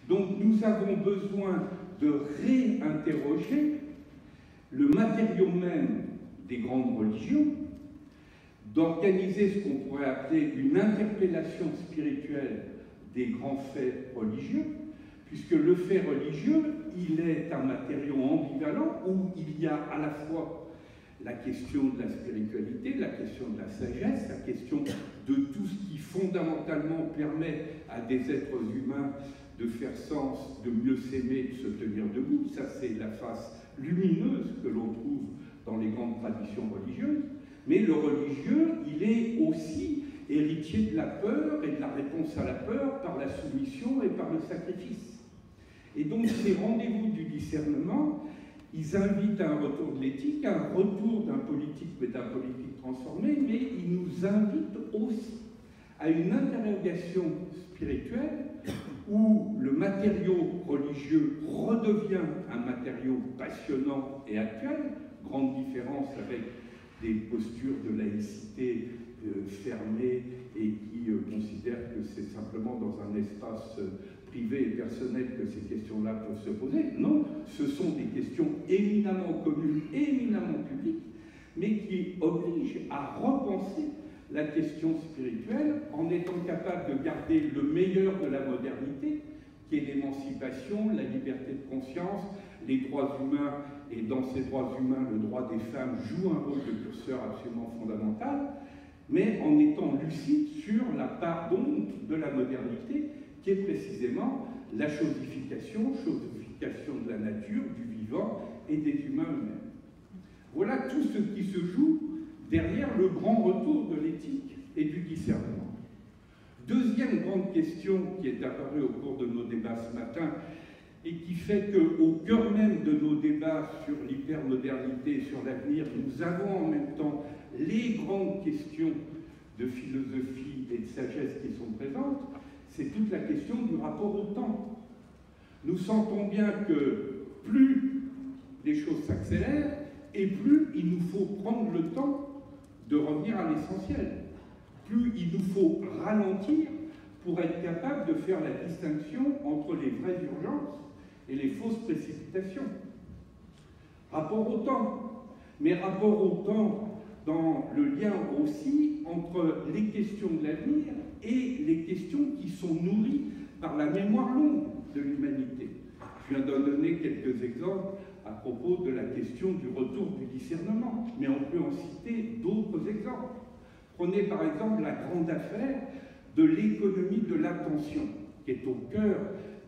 Donc nous avons besoin de réinterroger le matériau même des grandes religions, d'organiser ce qu'on pourrait appeler une interpellation spirituelle des grands faits religieux, puisque le fait religieux, il est un matériau ambivalent où il y a à la fois la question de la spiritualité, la question de la sagesse, la question de tout ce qui fondamentalement permet à des êtres humains de faire sens, de mieux s'aimer, de se tenir debout. Ça, c'est la face lumineuse que l'on trouve dans les grandes traditions religieuses. Mais le religieux, il est aussi héritier de la peur et de la réponse à la peur par la soumission et par le sacrifice. Et donc ces rendez-vous du discernement, ils invitent à un retour de l'éthique, à un retour d'un politique métapolitique transformé, mais ils nous invitent aussi à une interrogation spirituelle où le matériau religieux redevient un matériau passionnant et actuel, grande différence avec des postures de laïcité fermées et qui considèrent que c'est simplement dans un espace privé et personnel que ces questions-là peuvent se poser. Non, ce sont des questions éminemment communes, éminemment publiques, mais qui obligent à repenser la question spirituelle en étant capable de garder le meilleur de la modernité, qui est l'émancipation, la liberté de conscience, les droits humains, et dans ces droits humains, le droit des femmes joue un rôle de curseur absolument fondamental, mais en étant lucide sur la part d'ombre de la modernité, qui est précisément la chosification de la nature, du vivant et des humains eux-mêmes. Voilà tout ce qui se joue derrière le grand retour de l'éthique et du discernement. Deuxième grande question qui est apparue au cours de nos débats ce matin et qui fait qu'au cœur même de nos débats sur l'hypermodernité et sur l'avenir, nous avons en même temps les grandes questions de philosophie et de sagesse qui sont présentes, c'est toute la question du rapport au temps. Nous sentons bien que plus les choses s'accélèrent et plus il nous faut prendre le temps de revenir à l'essentiel. Plus il nous faut ralentir pour être capable de faire la distinction entre les vraies urgences et les fausses précipitations. Rapport au temps, mais rapport au temps dans le lien aussi entre les questions de l'avenir et les questions qui sont nourries par la mémoire longue de l'humanité. Je viens de donner quelques exemples à propos de la question du retour du discernement, mais on peut en citer d'autres exemples. Prenez par exemple la grande affaire de l'économie de l'attention, qui est au cœur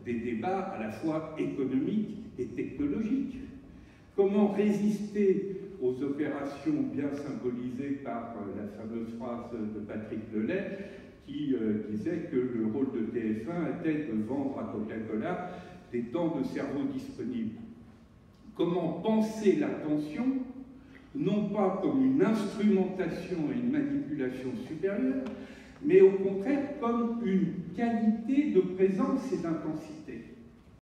des débats à la fois économiques et technologiques. Comment résister aux opérations bien symbolisées par la fameuse phrase de Patrick Lelay qui disait que le rôle de TF1 était de vendre à Coca-Cola des temps de cerveau disponibles. Comment penser l'attention, non pas comme une instrumentation et une manipulation supérieure, mais au contraire comme une qualité de présence et d'intensité.